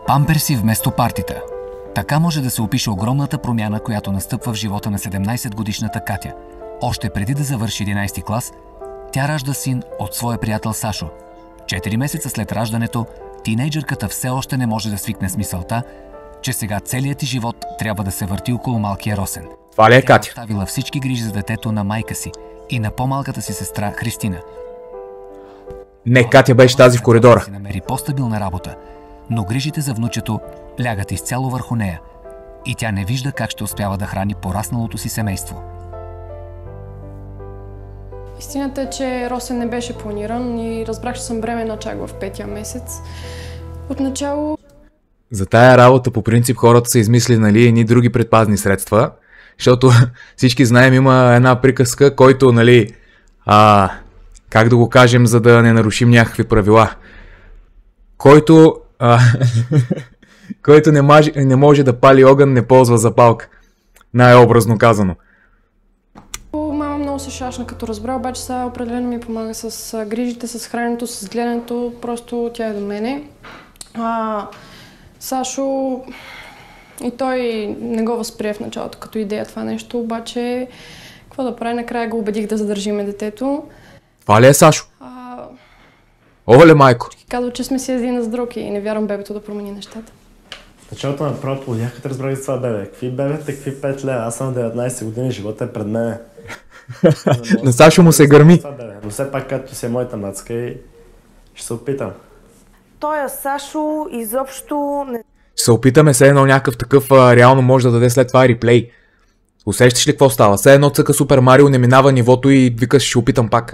Памперси вместо партита. Така може да се опише огромната промяна, която настъпва в живота на 17-годишната Катя. Още преди да завърши 11 клас, тя ражда син от своя приятел Сашо. 4 месеца след раждането, тинейджърката все още не може да свикне с мисълта, че сега целият ти живот трябва да се върти около малкия Росен. Това ли е Тя Катя? оставила всички грижи за детето на майка си и на по-малката си сестра Христина. Не, Катя беше тази в коридора. Си намери по-стабилна работа, но грижите за внучето лягат изцяло върху нея и тя не вижда как ще успява да храни порасналото си семейство. Истината е, че Росен не беше планиран и разбрах, че съм бременна чак в 5-я месец. Отначало... За тая работа по принцип хората са измислили, нали, едни други предпазни средства, защото всички знаем, има една приказка, който, нали, как да го кажем, за да не нарушим някакви правила. Който който не може да пали огън, не ползва запалка. Най-образно казано. Мама много се шашна, като разбра, обаче сега определено ми помага с грижите, с храненето, с гледането. Просто тя е до мене. Сашо и той не го възприе в началото като идея това нещо, обаче какво да прави, накрая го убедих да задържиме детето. Това ли е Сашо? Оле, майко! Казва, че сме си един с друг и не вярвам бебето да промени нещата. В началото на правото полудях, като разбрах за това бебе. Какви бебета, какви 5 лева? Аз съм на 19 години, живота е пред мене. На Сашо му се гърми. Но все пак, като си е моята мацка и ще се опитам. Той Сашо изобщо не... Ще се опитаме, все едно някакъв такъв реално може да даде след това реплей. Усещаш ли какво става? Все едно цъка Супер Марио, не минава нивото и викаш, ще опитам пак.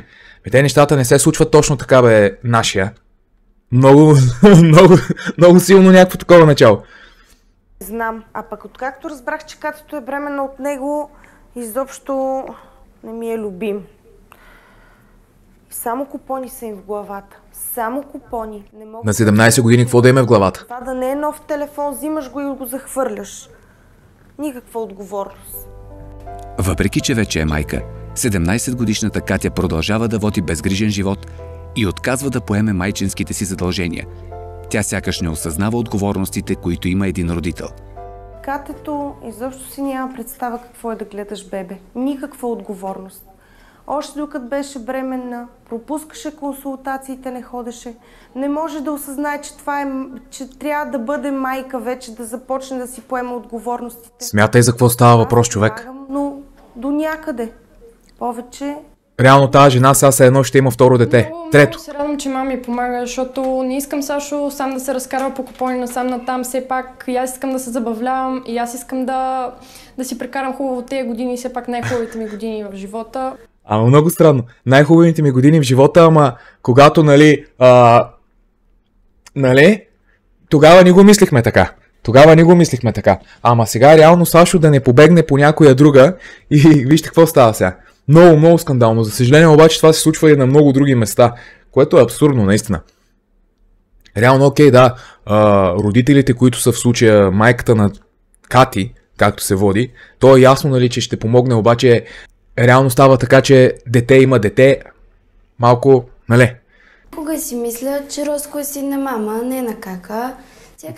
Те нещата не се случват точно така, бе, нашия. Много силно някакво такова начало. Знам. А пък откакто разбрах, че Катето е бременна от него, изобщо не ми е любим. Само купони са им в главата. Само купони. Не мога На 17 години какво да има в главата? Това да не е нов телефон, взимаш го и го захвърляш. Никаква отговорност. Въпреки че вече е майка, 17-годишната Катя продължава да води безгрижен живот и отказва да поеме майчинските си задължения. Тя сякаш не осъзнава отговорностите, които има един родител. Катето изобщо си няма представа какво е да гледаш бебе. Никаква отговорност. Още докато беше бременна, пропускаше консултациите, не ходеше. Не може да осъзнае, че трябва да бъде майка вече, да започне да си поема отговорностите. Смятай за какво става въпрос, човек. Но до някъде. Повече... Реално тази жена сега едно ще има второ дете. Трето. Много се радвам, че мама ми помага, защото не искам Сашо сам да се разкарва по купони насам натам. Все пак и аз искам да се забавлявам и аз искам да си прекарам хубаво тези години, все пак най-хубавите ми години в живота. Ама много странно. Най-хубавите ми години в живота, ама когато, тогава не го мислихме така. Ама сега реално Сашо да не побегне по някоя друга и вижте какво става сега. Много скандално. За съжаление обаче това се случва и на много други места, което е абсурдно наистина. Реално окей, да, родителите, които са в случая майката на Кати, както се води, то е ясно, нали, че ще помогне, обаче реално става така, че дете има дете, малко, нали? Кога си мисля, че Роско е син на мама, не на Кака.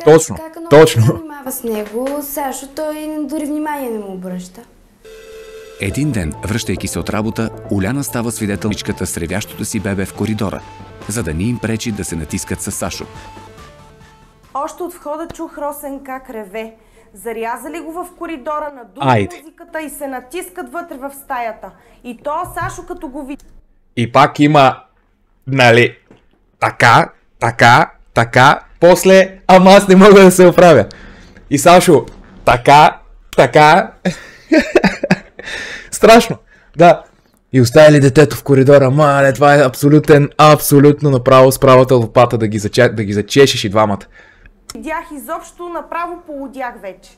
Точно. Кака много се занимава с него, Сашо той дори внимание не му обръща. Един ден, връщайки се от работа, Уляна става свидетелничката с ревящото си бебе в коридора, за да не им пречи да се натискат с Сашо. Още от входа чух Росен как реве. Зарязали го в коридора, надуха музиката и се натискат вътре в стаята. И то Сашо като го види. И пак има, нали, така, после, ама аз не мога да се оправя. И Сашо, така. Страшно, да. И оставили детето в коридора, мале, това е абсолютно направо с правата лопата да ги зачешеш и двамата. Видях изобщо, направо полудях вече.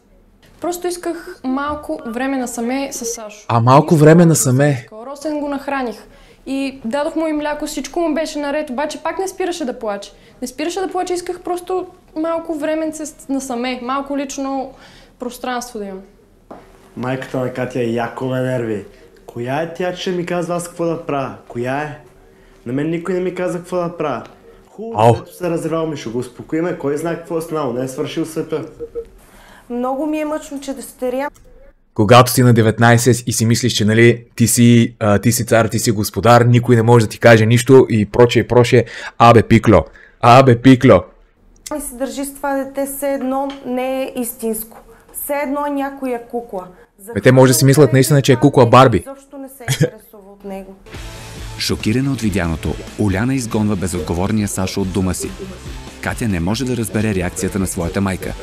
Просто исках малко време насаме с Сашо. Малко време насаме? Росен го нахраних. И дадох му и мляко, всичко му беше наред, обаче пак не спираше да плаче. Исках просто малко временце насаме, малко лично пространство да имам. Майката на Катя яко ме нерви. Коя е тя, че ми казва аз какво да правя? Коя е? На мен никой не ми каза какво да правя. Хубаво, дето се разреваваме, ще го успокоиме. Кой знае какво е станало, не е свършил света. Много ми е мъчно, че дъщеря Когато си на 19 и си мислиш, че нали, ти си цар, ти си господар, никой не може да ти каже нищо и прочее. Абе пикло. ми се държи с това дете, все едно не е истинско. Все едно е някоя кукла. Те може да си мислят наистина, че е кукла Барби. Изобщо не се интересува от него. Шокирана от видяното, Уляна изгонва безотговорния Сашо от дома си. Катя не може да разбере реакцията на своята майка.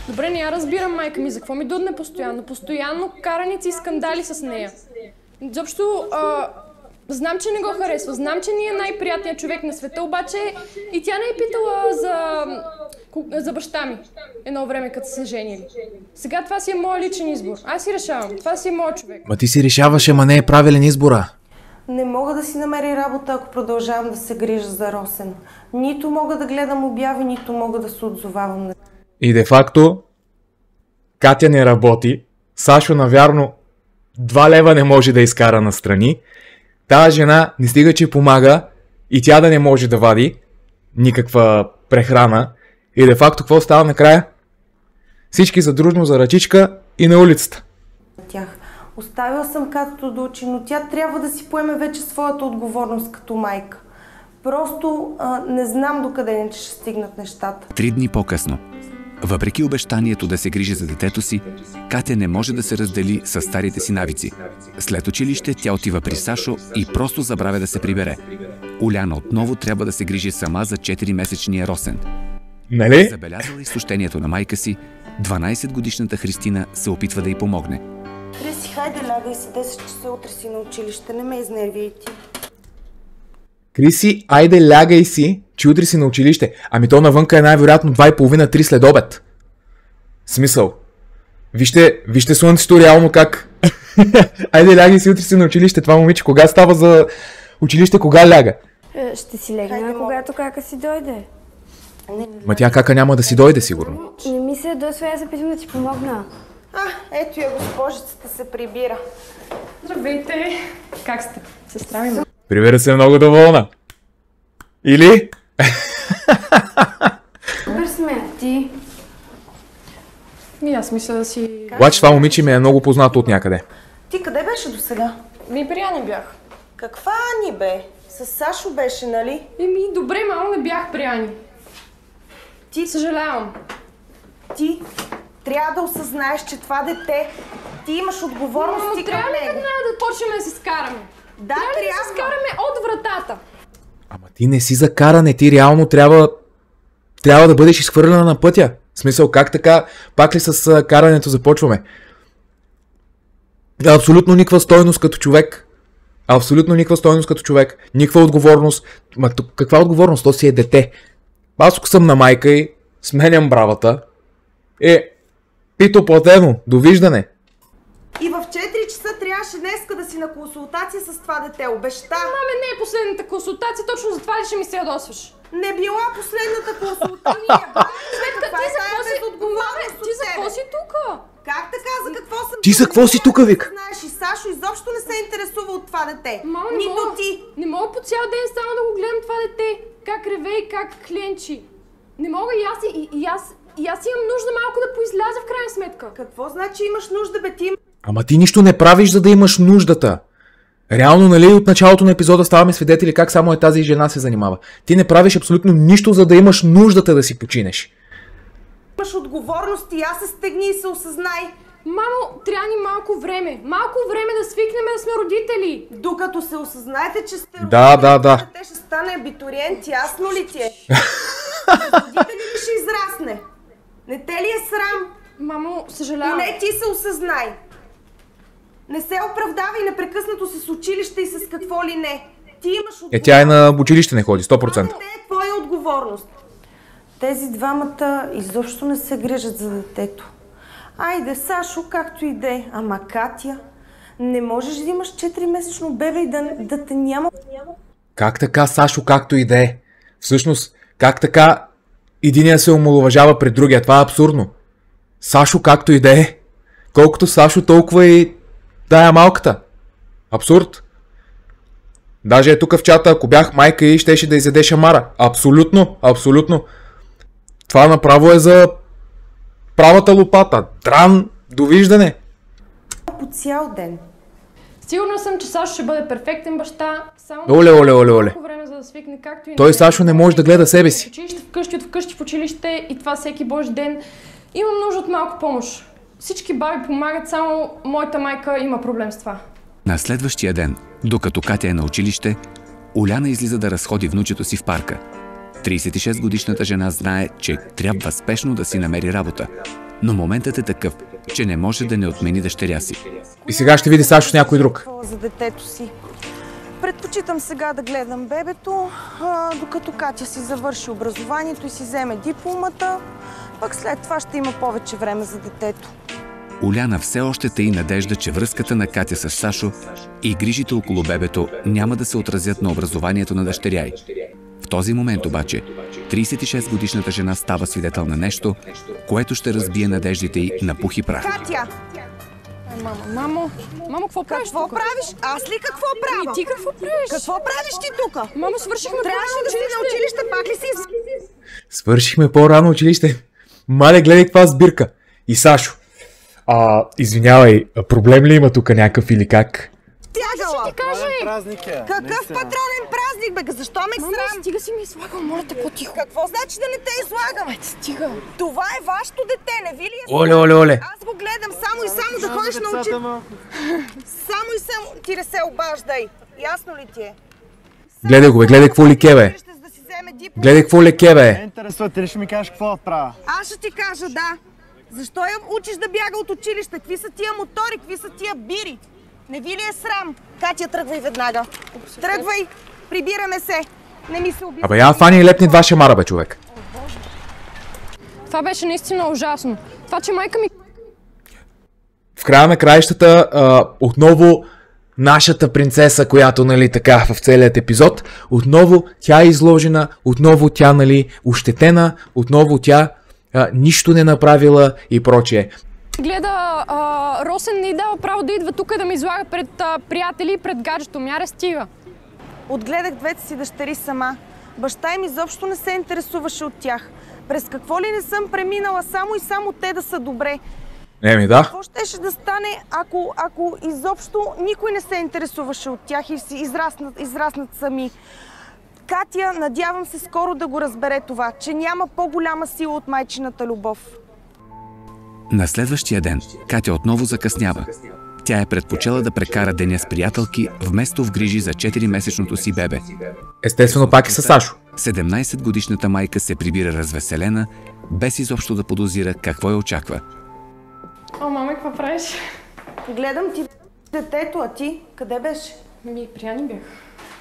Добре, не я разбирам майка ми, за какво ми дудне постоянно? Постоянно караници и скандали с нея. Изобщо, знам, че не го харесва, знам, че не е най-приятният човек на света, обаче и тя не е питала за баща ми едно време, като са женили. Сега това си е моят личен избор. Аз си решавам. Това си е моят човек. Ма ти си решаваш, ама не е правилен избора. Не мога да си намери работа, ако продължавам да се грижа за Росен. Нито мога да гледам обяви, нито мога да се отзовавам на... И де-факто, Катя не работи, Сашо навярно 2 лева не може да изкара настрани, тая жена не стига, че помага и тя да не може да вади никаква прехрана. И де-факто какво става накрая? Всички задружно за ръчичка и на улицата. тях. Оставила съм Катото да учи, но тя трябва да си поеме вече своята отговорност като майка. Просто не знам докъде ще стигнат нещата. 3 дни по-късно. Въпреки обещанието да се грижи за детето си, Катя не може да се раздели с старите си навици. След училище тя отива при Сашо и просто забравя да се прибере. Уляна отново трябва да се грижи сама за 4-месечния Росен. Нали? Забелязала изсущението на майка си, 12-годишната Христина се опитва да й помогне. Криси, хайде лягай си, 10 часа утре си на училище, не ме изнервяй ти. Криси, айде лягай си, че утре си на училище. Ами то навънка е най-вероятно 2:30-3 след обед. Смисъл. Вижте слънцето реално как. Айде лягай си, утре си на училище. Това момиче кога става за училище, кога ляга? Ще си легна, когато кака си дойде. Ма тя кака няма да си дойде сигурно. Не ми се досва, аз се питам да ти помогна. Ето я госпожицата се прибира. Здравейте! Как сте? Сестра ми. Прибира се много доволна. Или? Супер сме, ти. И аз мисля да си... Обаче това момиче ми е много познато от някъде. Ти къде беше досега? Ми при Ани бях. Каква Ани бе? С Сашо беше, нали? Добре, мамо, не бях при Ани. Ти... Съжалявам. Ти трябва да осъзнаеш, че това дете, ти имаш отговорности към трябва ли него. веднага да почнем да се скараме? Да, Трябва ли да се скараме от вратата? Ама ти не си за каране, ти реално трябва да бъдеш изхвърлена на пътя. В смисъл, как така? Пак ли с карането започваме? Абсолютно никаква стойност като човек. Абсолютно никаква стойност като човек. Никаква отговорност. Каква отговорност? То си е дете. Аз ако съм на майка и сменям бравата. Пито платено. Довиждане. И в 4 часа трябваше днеска да си на консултация с това дете. Обеща. Маме, не е последната консултация, точно за това ли ще ми се ядосваш? Не била последната консултация. Сметка, ти за какво си... Маме, ти за какво си тука? Как така? За какво съм... Ти за какво си тука, Вик? Знаеш, и Сашо изобщо не се интересува от това дете. Мамо, Нито ти. Не мога по цял ден само да го гледам това дете. Как реве и как кленчи. Не мога и аз имам нужда малко да поизляза в крайна сметка. Какво значи имаш нужда, бе ти? Ама ти нищо не правиш, за да имаш нуждата. Реално, нали, от началото на епизода ставаме свидетели как само тази жена се занимава. Ти не правиш абсолютно нищо, за да имаш нуждата да си починеш. Имаш отговорности, аз се стегни и се осъзнай. Мамо, трябва ни малко време. Малко време да свикнем да сме родители. Докато се осъзнаете, че сте Да. те ще стане абитуриент, ясно ли ти е? Родители ли ще израсне? Не те ли е срам? Мамо, съжалявам. Поне ти се осъзнай. Не се оправдавай непрекъснато с училище и с какво ли не. Ти имаш отговорност. Тя е на училище не ходи, 100%. Това не е твоя отговорност. Тези двамата изобщо не се грижат за детето. Айде, Сашо, както и де. Ама Катя, не можеш да имаш 4-месечно бебе и да те няма. Как така, Сашо, както и да е? Всъщност, как така единия се омаловажава пред другия? Това е абсурдно. Сашо, както и да е. Колкото Сашо, толкова и тая малката. Абсурд. Даже е тук в чата, ако бях майка и щеше да изяде шамара. Абсолютно, абсолютно. Това направо е за правата лопата. Дран, довиждане. По цял ден. Сигурна съм, че Сашо ще бъде перфектен баща, само Оле. малко време, за да свикне, както и Той на Сашо не може да гледа себе си. училище вкъщи, от вкъщи в училище и това всеки божи ден. Имам нужда от малко помощ. Всички баби помагат, само моята майка има проблем с това. На следващия ден, докато Катя е на училище, Уляна излиза да разходи внучето си в парка. 36-годишната жена знае, че трябва спешно да си намери работа. Но моментът е такъв, че не може да не отмени дъщеря си. И сега ще види Сашо с някой друг. За детето си. Предпочитам сега да гледам бебето, докато Катя си завърши образованието и си вземе дипломата, пък след това ще има повече време за детето. Уляна все още таи надежда, че връзката на Катя с Сашо и грижите около бебето няма да се отразят на образованието на дъщеря й. В този момент обаче, 36-годишната жена става свидетел на нещо, което ще разбие надеждите й на пух и прах. Катя! Мамо, какво правиш Какво тук? правиш? Аз ли какво правя? Ти какво правиш? Какво правиш ти тук? Мамо, свършихме Трябваше да си на училище, пак ли си? Свършихме по-рано училище. Мале, гледай каква сбирка. И Сашо. Извинявай, проблем ли има тук някакъв или как? Стягала! Празник е. Какъв патронен празник, бе? Защо ме срам? Стига си ми излагал, моля те, по-тихо. Какво значи да не те излагам? Стига. Това е вашето дете, не ви ли е? Оле. Аз го гледам само и само да ходиш на училище. Само и само ти не се обаждай. Ясно ли ти е? Гледай го, бе, гледай какво леке, бе. За да си вземе диплома. Гледай какво леке, бе. Интересува, ти ли ще ми кажеш какво да правя? Аз ще ти кажа, да. Защо я учиш да бяга от училище? Какви са тия мотори? Какви са тия бири? Не ви ли е срам? Катя, тръгвай веднага. Тръгвай, прибираме се. Не ми се обижда. Абе, я фани и лепни два шамара, бе, човек. Това беше наистина ужасно. Това, че майка ми... В края на краищата, отново нашата принцеса, която, нали, така, в целият епизод, отново тя е изложена, отново тя, нали, ощетена, отново тя нищо не направила и прочее. гледа, Росен не й дава право да идва тук да ме излага пред приятели и пред гаджето. Мяре стига. Отгледах двете си дъщери сама. Баща им изобщо не се интересуваше от тях. През какво ли не съм преминала само и само те да са добре. Еми да. Какво щеше да стане, ако изобщо никой не се интересуваше от тях и си израснат сами? Катя, надявам се скоро да го разбере това, че няма по-голяма сила от майчината любов. На следващия ден Катя отново закъснява. Тя е предпочела да прекара деня с приятелки, вместо в грижи за 4-месечното си бебе. Естествено пак и с Сашо. 17-годишната майка се прибира развеселена, без изобщо да подозира какво я очаква. О, мама, какво правиш? Гледам ти детето, а ти? Къде беше? Ми, прияни бях.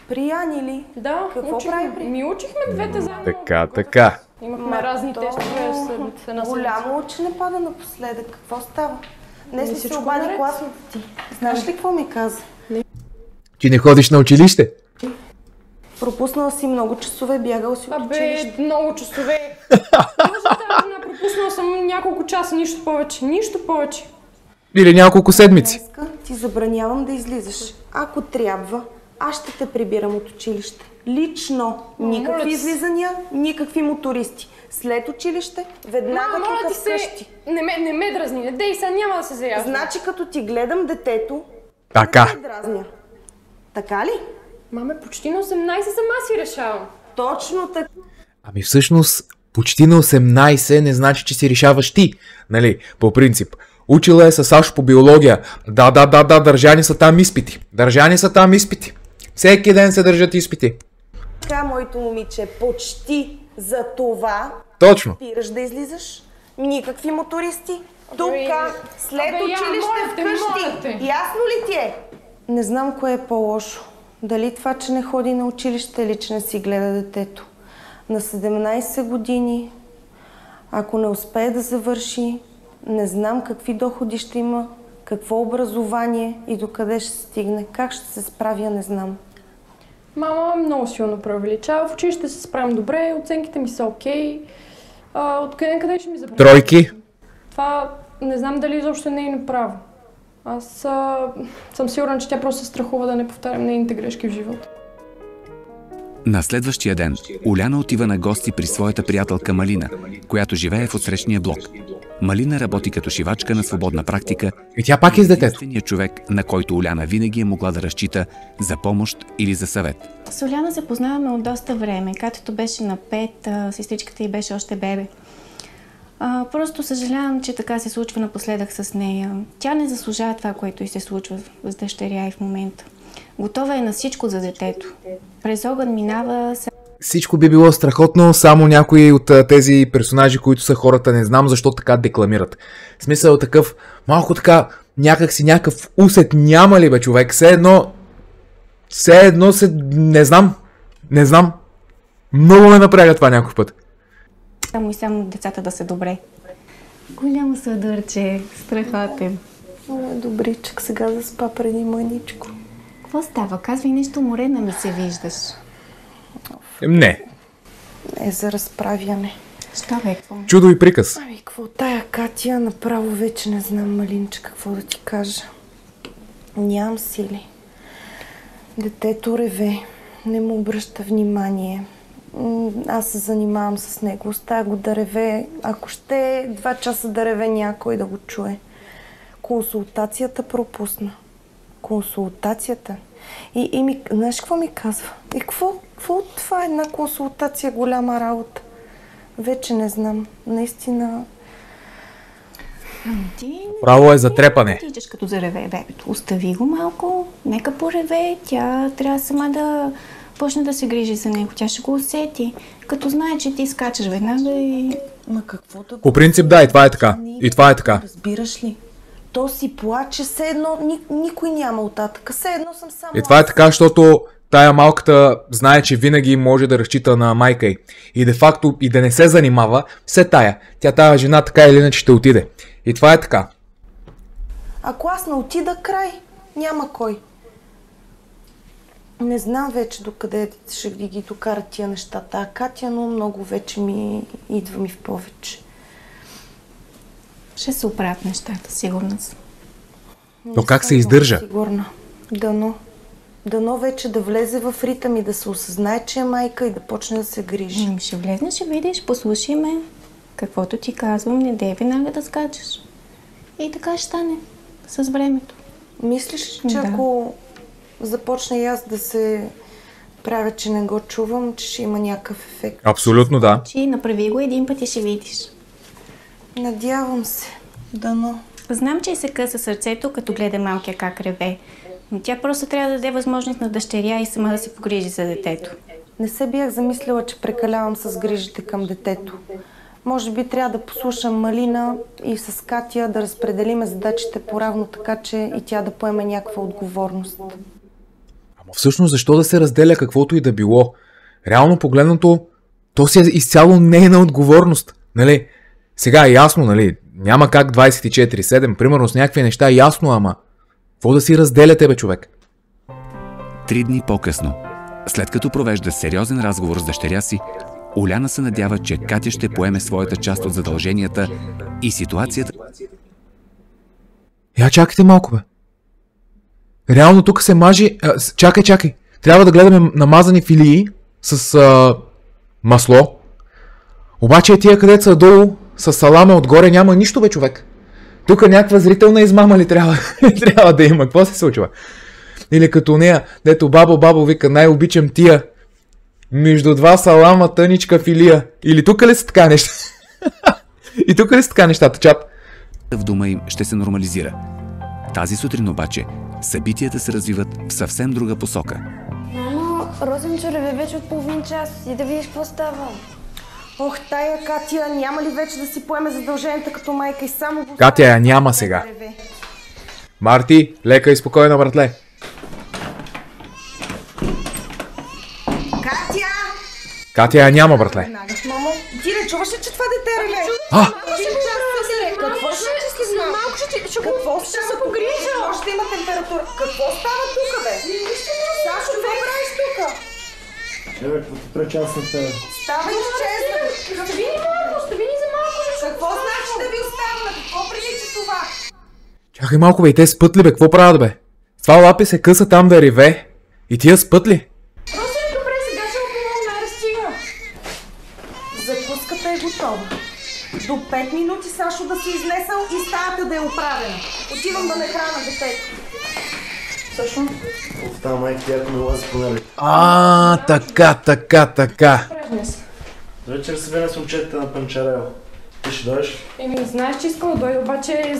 Прияни ли? Да, Какво прави при? Ми учихме двете заедно. Така. Имахме разни тестове след една седмица. Голямо учене пада напоследък. Какво става? Днес ли се всичко обади наред. класната ти? Знаеш ли какво ми каза? Ти не ходиш на училище? Пропуснала си много часове, бягал си от училище. Абе, много часове. Може да, пропуснала съм няколко часа, нищо повече. Нищо повече. Или няколко седмици. Днеска ти забранявам да излизаш. Ако трябва, аз ще те прибирам от училище. Лично. моля Никакви ти се. излизания, никакви мотористи. След училище, веднага Моля тук ти се, вкъщи. не ме дразни, не дей, сега няма да се заяжда. Значи като ти гледам детето, Така. не те дразня. Така ли? Маме, почти на 18 сама си решавам. Точно така. Ами всъщност, почти на 18 не значи, че си решаваш ти. Нали, по принцип. Учила е с Сашо по биология. Да, държани са там изпити. Всеки ден се държат изпити. Така, моето момиче, почти за това Точно. спираш да излизаш. Никакви мотористи. Тук, след Абе, я, училище моля те, моля вкъщи. те. Ясно ли ти е? Не знам кое е по-лошо. Дали това, че не ходи на училище или че не си гледа детето. На 17 години, ако не успее да завърши, не знам какви доходи ще има, какво образование и докъде ще стигне. Как ще се справя, не знам. Мама много силно преувеличава. В училище се справям добре, оценките ми са окей. Откъде ще ми забравя? Тройки. Това не знам дали изобщо не е право. Аз съм сигурна, че тя просто се страхува да не повтарям нейните грешки в живота. На следващия ден Уляна отива на гости при своята приятелка Малина, която живее в отсрещния блок. Малина работи като шивачка на свободна практика И тя пак е с детето. единственият човек, на който Уляна винаги е могла да разчита за помощ или за съвет. С Уляна се познаваме от доста време. Катето беше на 5, сестричката й беше още бебе. Просто съжалявам, че така се случва напоследък с нея. Тя не заслужава това, което й се случва с дъщеря и в момента. Готова е на всичко за детето. През огън минава... Всичко би било страхотно, само някои от тези персонажи, които са хората, не знам защо така декламират. В смисъл такъв, малко така, някакъв усет няма ли бе човек? Все едно не знам. Много ме напряга това някой път. Само и само децата да са добре. Голямо съдърче, страхотен. Добричък, сега заспа преди мъничко. Какво става? Казвай нещо, морена ми се виждаш. Не. Не за разправяне. Що бе, какво? Чудо и приказ. Ами, какво тая Катя, направо вече не знам, Малинче, какво да ти кажа. Нямам сили. Детето реве, не му обръща внимание. Аз се занимавам с него, оставя го да реве. Ако ще 2 часа да реве някой да го чуе. Консултацията пропусна. Консултацията. И ми, знаеш какво ми казва? И какво това е една консултация, голяма работа? Вече не знам. Наистина... Ти Право е за трепане. ти идеш като зареве бебето. Остави го малко, нека пореве. Тя трябва сама да почне да се грижи за него. Тя ще го усети. Като знае, че ти скачаш веднага и... Ма какво да... По принцип да, и това е така. И това е така. Разбираш ли? То си плаче, все едно никой няма оттатък. Все едно съм само... И това е така, защото тая малката знае, че винаги може да разчита на майка й. И де факто и да не се занимава, все тая жена така или иначе ще отиде. И това е така. Ако аз не отида край, няма кой. Не знам вече докъде ще ги докарат тия нещата. А Катя, но много вече идва ми в повече. Ще се оправят нещата, сигурна съм. Но как се издържа? Сигурна. Дано вече да влезе в ритъм и да се осъзнае, че е майка и да почне да се грижи. Ще влезнеш, ще видиш, послушай ме. Каквото ти казвам, не дей веднага да скачаш. И така ще стане с времето. Мислиш, че ако започна и аз да се правя, че не го чувам, че ще има някакъв ефект? Абсолютно да. Ти направи го един път и ще видиш. Надявам се. Дано. Знам, че й се къса сърцето, като гледа малкия как реве. Но тя просто трябва да даде възможност на дъщеря и сама да се погрижи за детето. Не се бях замислила, че прекалявам с грижите към детето. Може би трябва да послушам Малина и с Катя да разпределиме задачите поравно, така че и тя да поеме някаква отговорност. Ама всъщност защо да се разделя каквото и да било? Реално погледнато, то си е изцяло нейна отговорност. Нали? Сега е ясно, нали? Няма как 24/7, примерно с някакви неща е ясно, ама какво да си разделяте, бе, човек? 3 дни по-късно, след като провежда сериозен разговор с дъщеря си, Уляна се надява, че Катя ще поеме своята част от задълженията и ситуацията... Я чакайте малко, бе. Реално тук се мажи... Чакай. Трябва да гледаме намазани филии с масло. Обаче тия, където са долу, с салама отгоре, няма нищо, бе, човек. Тук някаква зрителна измама ли трябва да има? Какво се случва? Или като нея, дето бабо вика, най-обичам тия. Между 2 салама, тъничка филия. Или тук ли са така неща? И тук ли са така нещата, чат? В дома им ще се нормализира. Тази сутрин обаче събитията се развиват в съвсем друга посока. Мамо, Розенчо реве вече от половин час. И да видиш какво става. Ох, тая Катя, няма ли вече да си поеме задълженията като майка и само... Катя я няма сега. Марти, лека и спокойно, братле. Катя я няма, братле. Мамо, ти не чуваш ли, че това дете реве? Какво ще се погрижа? Може да има температура. Какво става тук, бе? Сашо, какво правиш тук? Човек, като 3 часа те... Става изчезна. Остави ни за малко. Какво значи да ви оставя? Какво прилича това? Чакай малко, бе, и те спът ли, бе? Какво правят, бе? Това лапи се къса там да реве. И тия спът ли? Добре, сега ще го Закуската е готова. До 5 минути Сашо да си изнесъл и стаята да е оправена. Отивам да ме храна детето. Също? Офта, майка, ти ако ме лази по нали. Така. Вечер се бяхме с момчетата на Панчарево. Ти ще дойдеш? Знаеш, че искам да дойде, обаче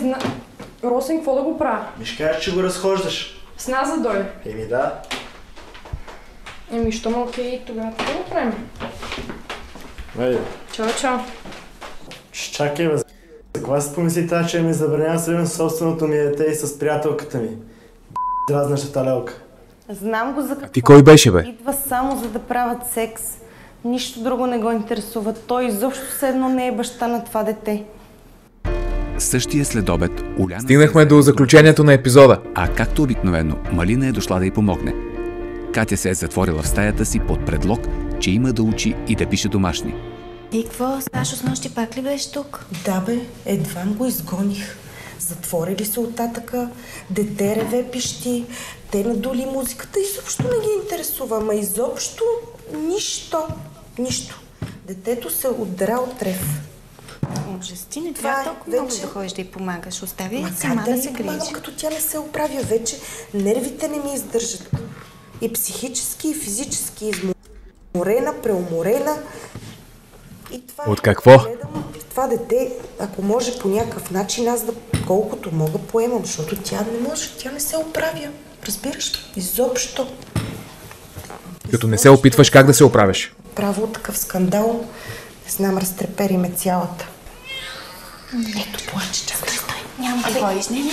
Росен, какво да го правя? Ми ще кажеш, че го разхождаш. С нас да дойде. Да. Що ма окей, тогава какво да правим? Айде. Чао. Чакай, бе. За каква си помисли тази, че ми забранява с собственото ми дете и с приятелката ми? Дразнаща талелка. Знам го за какво. Ти кой беше, бе? Идва само за да правят секс. Нищо друго не го интересува. Той изобщо все едно не е баща на това дете. Същия следобед Уляна... Стигнахме до заключението на епизода. А както обикновено, Малина е дошла да й помогне. Катя се е затворила в стаята си под предлог, че има да учи и да пише домашни. И какво? Сашо с нощи пак ли беше тук? Да бе, едва го изгоних. Затворили се оттатъка, дете реве пищи, те надули музиката и също не ги интересува, ама изобщо нищо. Детето се отдра от трев. Ужас, ти не трябва толкова много да ходиш да й помагаш. Остави я сама да се грижи. Помагам, като тя не се оправя вече. Нервите не ми издържат. И психически, и физически изморена, преуморена. И това От какво? Гледам това дете, ако може по някакъв начин, аз да колкото мога поемам, защото тя не може, тя не се оправя. Разбираш? Изобщо. Като не се опитваш как да се оправиш. Право такъв скандал, не знам, разтрепери ме цялата. Ето плаче, чакай. Няма да ходиш. Не.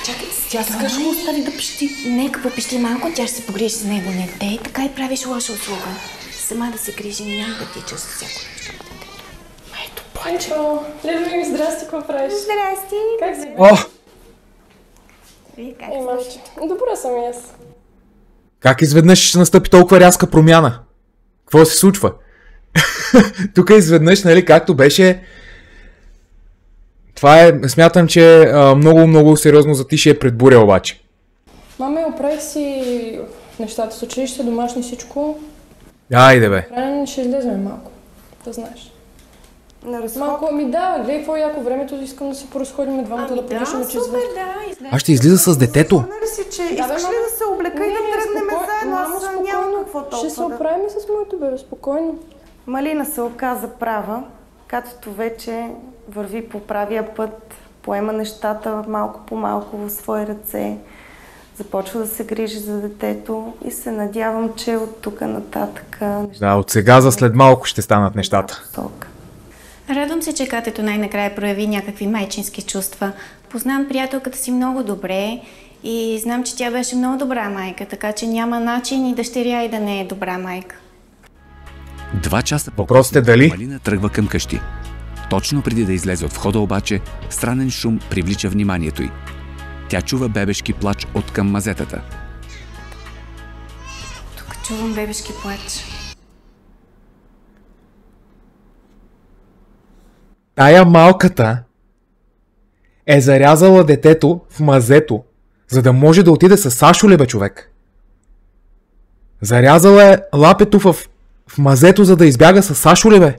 Чакай, тя скажа му остави да пищи. Нека попищи малко, тя ще се погрижи с него. Не, те така и правиш лоша услуга. Сама да се грижи, няма да тича с всяко нещо. Ето плаче. Леви, здрасти, какво правиш? Здрасти. Как си? О! Вие как Мамчето. Добре съм и аз. Как изведнъж ще настъпи толкова рязка промяна? Какво се случва? Тук изведнъж, нали, както беше... Това е, смятам, че много сериозно затишие пред буря обаче. Маме, оправих си нещата с училище, домашни всичко. Айде бе. Хранен ще излезем малко, да знаеш. На разход. Малко, гледай какво яко времето, искам да се поразходим двамата, да подишаме чрез супер, да, излезе. Аз ще излиза с детето. Спомня ли си, че искаш ли да се облека и да тръгнем заедно? Аз нямам какво толкова. Ще се оправим с моето бебе, спокойно. Малина се оказа права. Катето вече върви по правия път, поема нещата малко по малко в свои ръце, започва да се грижи за детето и се надявам, че от тук нататък... Да, от сега за след малко ще станат нещата. Радвам се, че Катето най-накрая прояви някакви майчински чувства. Познавам приятелката си много добре и знам, че тя беше много добра майка, така че няма начин и дъщеря и да не е добра майка. 2 часа Въпросът е дали? Малина тръгва към къщи. Точно преди да излезе от входа обаче, странен шум привлича вниманието й. Тя чува бебешки плач от към мазетата. Тук чувам бебешки плач. Тая малката е зарязала детето в мазето, за да може да отиде с Сашо ли бе, човек? Зарязала е лапето в мазето, за да избяга с Сашо ли бе?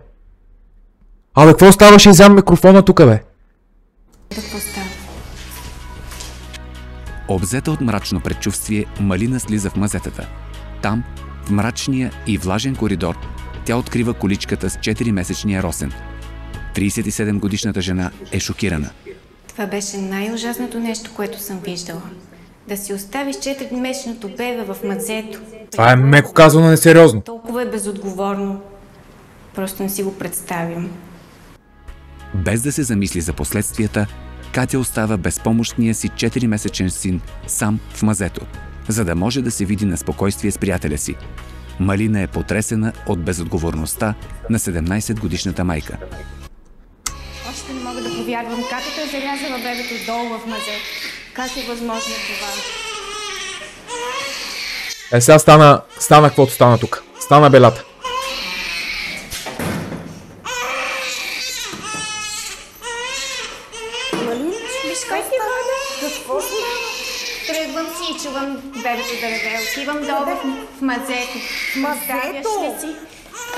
Абе, какво става? Ще изям микрофона тук, бе. Какво става? Обзета от мрачно предчувствие, Малина слиза в мазетата. Там, в мрачния и влажен коридор, тя открива количката с 4-месечния Росен. 37-годишната жена е шокирана. Това беше най-ужасното нещо, което съм виждала. Да си оставиш 4-месечното бебе в мазето. Това е меко казано несериозно. Толкова е безотговорно. Просто не си го представям. Без да се замисли за последствията, Катя остава безпомощния си 4-месечен син сам в мазето, за да може да се види на спокойствие с приятеля си. Малина е потресена от безотговорността на 17-годишната майка. Още не мога да повярвам. Катето е зарязала бебето долу в мазето. Как е възможно това? Сега стана каквото стана тук. Стана белята. Виж кой си вода? Какво става? Тръгвам си и чувам бебето да реве. Отивам долу в мазето. Мазето?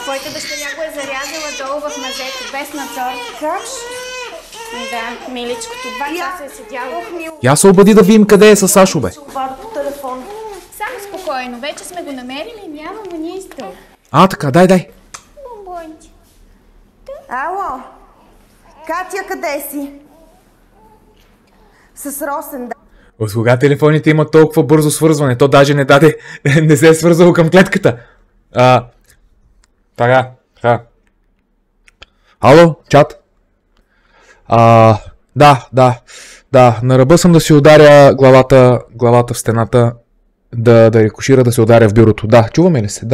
Твоята дъщеря го е зарязала долу в мазето, без надзор. Как? Да, миличкото, 2 часа е седяла. Я се обади да видим къде е със Сашо, бе. Ще обадя по телефона. Само спокойно, вече сме го намерили, няма го нищо. Така, дай. Бомбонче. Ало? Катя, къде си? С Росен, да. От кога телефоните имат толкова бързо свързване? То даже не се е свързало към клетката. Така. Ало, чат? Да, на ръба съм да си ударя главата в стената, да рикошира, да се ударя в бюрото. Да, чуваме ли се?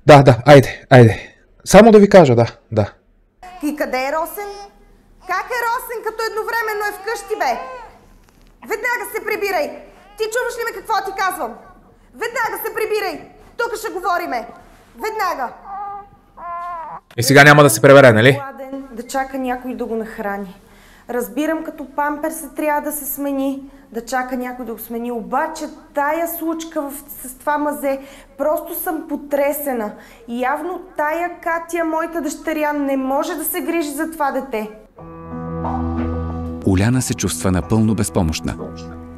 Да, айде. Само да ви кажа, да. И къде е Росен? Как е Росен, като едновременно е вкъщи, бе? Веднага се прибирай! Ти чуваш ли ме какво ти казвам? Веднага се прибирай! Тук ще говориме! Веднага! И сега няма да се пребере, нали? Гладен, да чака някой да го нахрани. Разбирам, като памперса трябва да се смени, да чака някой да го смени. Обаче тая случка с това мазе, просто съм потресена. И явно тая Катя, моята дъщеря, не може да се грижи за това дете. Уляна се чувства напълно безпомощна.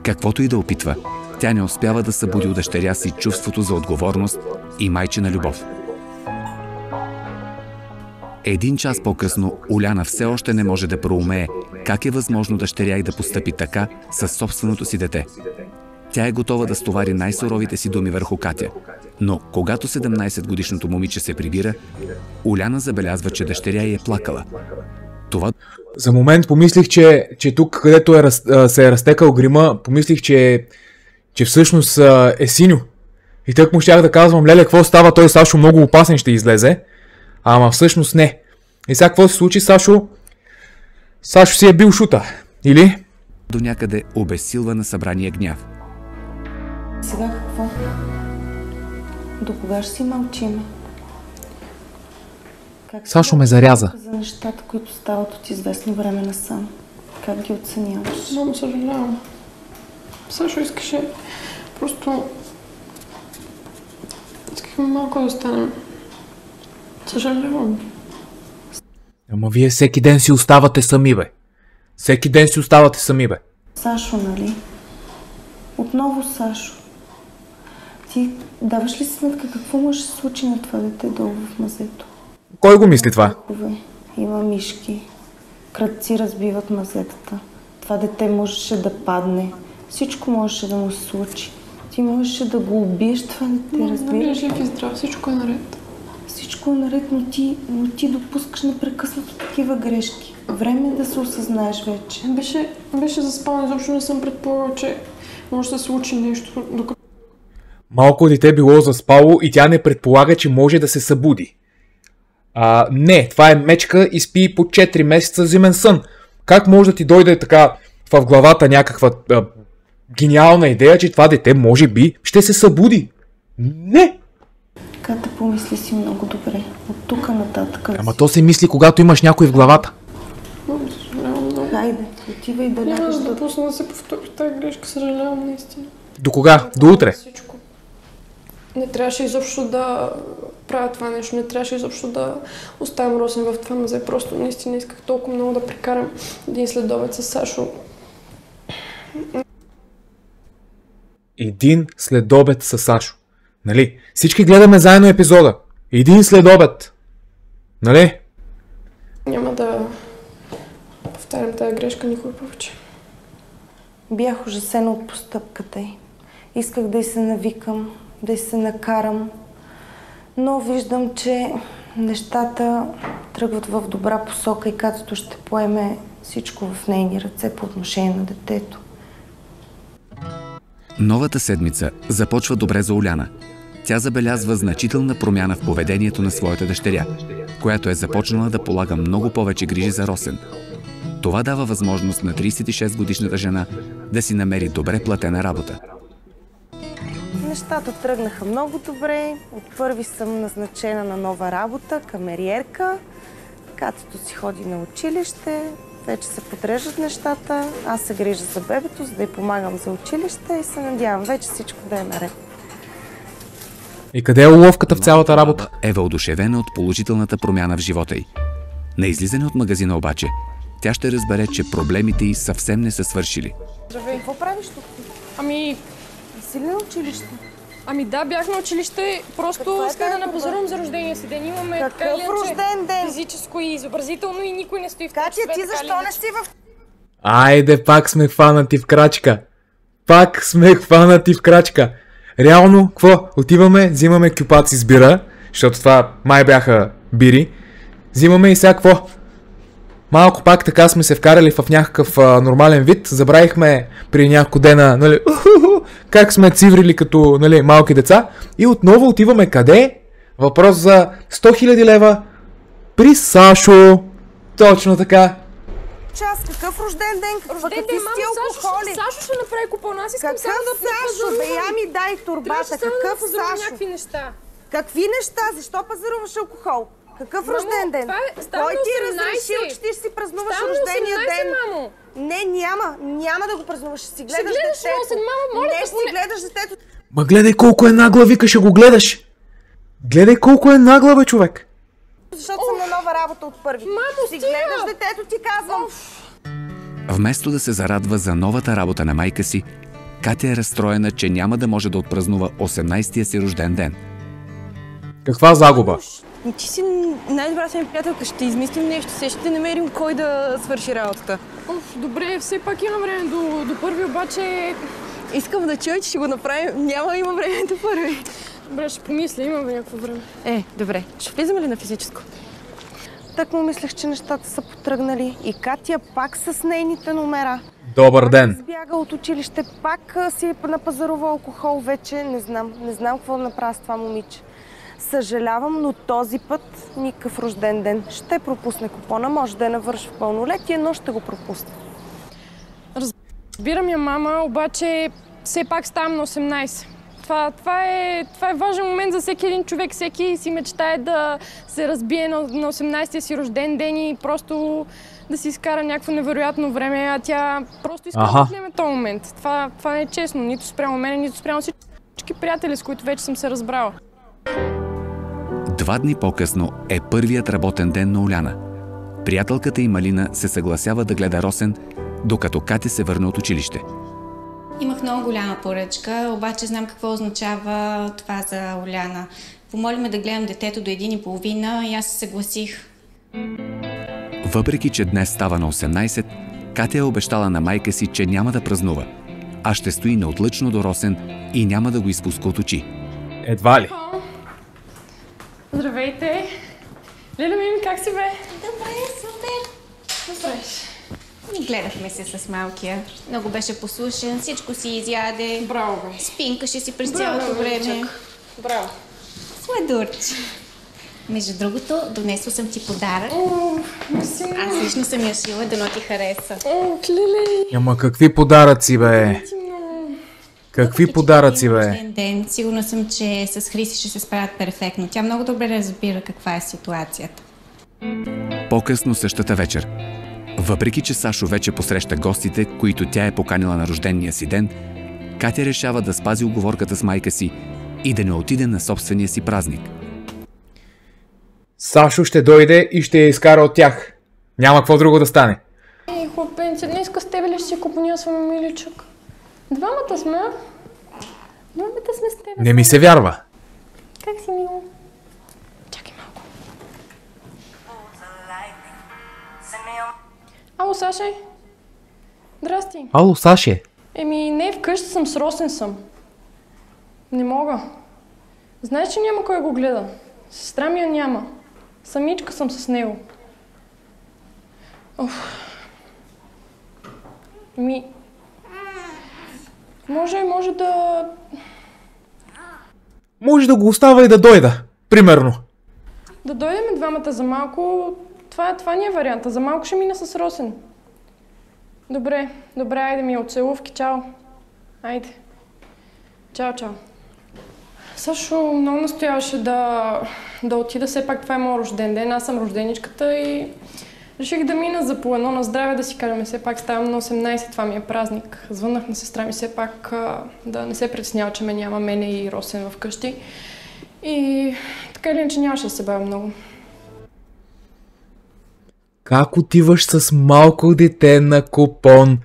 Каквото и да опитва, тя не успява да събуди у дъщеря си чувството за отговорност и майчина любов. 1 час по-късно Уляна все още не може да проумее как е възможно дъщеря й да постъпи така със собственото си дете. Тя е готова да стовари най-суровите си думи върху Катя. Но когато 17-годишното момиче се прибира, Уляна забелязва, че дъщеря й е плакала. Това... За момент помислих, че тук, където се е разтекал грима, помислих, че всъщност е синьо. И тък му щях да казвам, леле, какво става, той Сашо много опасен ще излезе. Ама всъщност не. И сега какво се случи, Сашо? Сашо си е бил шута. Или? До някъде обезсилва на събрания гняв. Сега какво? До кога ще си мълчиме? Сашо ме заряза. За нещата, които стават от известно време насам. Как ги оценяваш? Много съжалявам. Сашо искаше просто... Искахме малко да останем. Съжалявам. Ама вие всеки ден си оставате сами, бе. Всеки ден си оставате сами, бе. Сашо, нали? Отново Сашо. Ти даваш ли си сметка какво може да се случи на това дете долу в мазето? Кой го мисли това? Има мишки. Крадци разбиват мазетата. Това дете можеше да падне. Всичко можеше да му се случи. Ти можеше да го убиеш това дете, разбираш? Жив и здрав, всичко е наред. Всичко е наред, но ти допускаш непрекъснато такива грешки. Време е да се осъзнаеш вече. Беше заспал, изобщо не съм предполагала, че може да се случи нещо, докато... Малко дете било заспало и тя не предполага, че може да се събуди. Не, това е мечка и спи по 4 месеца зимен сън. Как може да ти дойде така в главата някаква гениална идея, че това дете може би ще се събуди? Не! Ката, помисли си много добре. От тук нататък. Ама то се мисли, когато имаш някой в главата. Хайде, отивай да лягаш. Няма да допусна да се повтори тази грешка, съжалявам наистина. До кога? До утре? Всичко. Не трябваше изобщо да правя това нещо, не трябваше изобщо да оставям Росен в това мазе. Просто наистина исках толкова много да прекарам един следобед с Сашо. Един следобед с Сашо. Нали? Всички гледаме заедно епизода. Един следобед. Нали? Няма да повтарям тази грешка никога повече. Бях ужасена от постъпката й. Исках да й се навикам, да й се накарам. Но виждам, че нещата тръгват в добра посока и Катето ще поеме всичко в нейни ръце по отношение на детето. Новата седмица започва добре за Уляна. Тя забелязва значителна промяна в поведението на своята дъщеря, която е започнала да полага много повече грижи за Росен. Това дава възможност на 36-годишната жена да си намери добре платена работа. Нещата тръгнаха много добре. От първи съм назначена на нова работа, камериерка. Катето си ходи на училище. Вече се подреждат нещата. Аз се грижа за бебето, за да й помагам за училище и се надявам вече всичко да е наред. И къде е уловката в цялата работа? Е въодушевена от положителната промяна в живота й. На излизане от магазина обаче, тя ще разбере, че проблемите й съвсем не са свършили. Здравей. Какво правиш тук? Ами, Си ли на училище? ами да, бях на училище, просто исках да напазарувам за рождения си ден. Имаме така или Какъв иначе рожден ден? физическо и изобразително и никой не стои в Катя, това ти часове, така защо или не си в... Айде, пак сме хванати в крачка. Пак сме хванати в крачка. Реално, какво? Отиваме, взимаме кюпаци с бира, защото това май бяха бири. Взимаме и сега какво? Малко пак така сме се вкарали в някакъв нормален вид. Забравихме при няколко дена, нали, как сме циврили като, нали, малки деца. И отново отиваме къде? Въпрос за 100 000 лева при Сашо. Точно така. Час, какъв рожден ден? Рожден Какви ден, сте мамо, алкохоли? Сашо ще направи купон, аз искам Какъв само да Сашо? Бе, я ми дай турбата. Трябваше само да Какъв пазарувам Сашо? някакви неща. Какви неща? Защо пазаруваш алкохол? Какъв Мамо, рожден ден? това е- става Кой на ти е 18. разрешил, че ти ще си празнуваш Става на рождения 18, ден? мамо. Не, няма да го празнуваш. Ще си гледаш гледаш детето. Росен, мамо, моля Не, те, ще си поне- гледаш детето. Ма гледай колко е нагла, вика, ще го гледаш. Гледай колко е нагла, бе, човек. Защото съм на нова работа от първи. Мамо, Ще си стига! гледаш детето, ти казвам. Вместо да се зарадва за новата работа на майка си, Катя е разстроена, че няма да може да отпразнува 18-тия си рожден ден. Каква загуба? Ти си най-добрата ми приятелка, ще измислим нещо, сега ще намерим кой да свърши работата. Добре, все пак има време до първи, обаче... Искам да чуя, че ще го направим. Има време до първи. Добре, ще помисля, имаме някакво време. Добре. Ще влизаме ли на физическо? Так му мислех, че нещата са потръгнали. И Катя пак с нейните номера. Добър ден. Избяга от училище, пак си е напазарува алкохол вече. Не знам какво да направя с това момиче. Съжалявам, но този път никакъв рожден ден. Ще пропусне купона, може да е навърши в пълнолетие, но ще го пропусне. Разбирам я, мама, обаче все пак ставам на 18. Това е важен момент за всеки един човек. Всеки си мечтае да се разбие на 18-тия си рожден ден и просто да си изкара някакво невероятно време, а тя просто иска да отнеме този момент. Това не е честно, нито спрямо мен, нито спрямо всички приятели, с които вече съм се разбрала. 2 дни по-късно е първият работен ден на Уляна. Приятелката й Малина се съгласява да гледа Росен, докато Катя се върне от училище. Имах много голяма поръчка, обаче знам какво означава това за Уляна. Помоли ме да гледам детето до 1:30 и аз се съгласих. Въпреки че днес става на 18, Катя е обещала на майка си, че няма да празнува, а ще стои неотлъчно до Росен и няма да го изпуска от очи. Едва ли. Здравейте! Леля ми, как си бе? Добре, супер! И гледахме се с малкия. Много беше послушен, всичко си изяде. Браво, бе! Спинкаше си през цялото време. Браво! Сладурче! Между другото, донесла съм ти подарък. Мерси много! Аз лично съм я шила, дано ти хареса. Леле! Ама какви подаръци, бе? Какви подаръци, бе? Рожден ден. Сигурна съм, че с Хриси ще се справят перфектно. Тя много добре разбира каква е ситуацията. По-късно същата вечер. Въпреки че Сашо вече посреща гостите, които тя е поканила на рождения си ден, Катя решава да спази уговорката с майка си и да не отиде на собствения си празник. Сашо ще дойде и ще я изкара от тях. Няма какво друго да стане. Хлопенце, днеска с тебе ли ще си купонясваме, миличък? Двамата сме, а? Двамата сме с тебе. Не ми се вярва. Как си, мило? Чакай малко. Ало, Саше? Здрасти. Ало, Саше. Не, вкъщи съм, с Росен съм. Не мога. Знаеш, че няма кой го гледа. Сестра ми я няма. Самичка съм с него. Може да... Може да го оставя и да дойда. Примерно. Да дойдем двамата за малко. Това ни е варианта. За малко ще мина с Росен. Добре, айде ми, оцелувки, чао. Айде. Чао. Сашо много настояваше да отида, все пак това е моят рожден ден. Аз съм рожденичката и реших да мина за по едно на здраве, да си кажем, все пак ставам на 18, това ми е празник. Звъннах на сестра ми все пак да не се притеснява, че ме няма мене и Росен вкъщи. И така или иначе нямаше да се бавя много. Как отиваш с малко дете на купон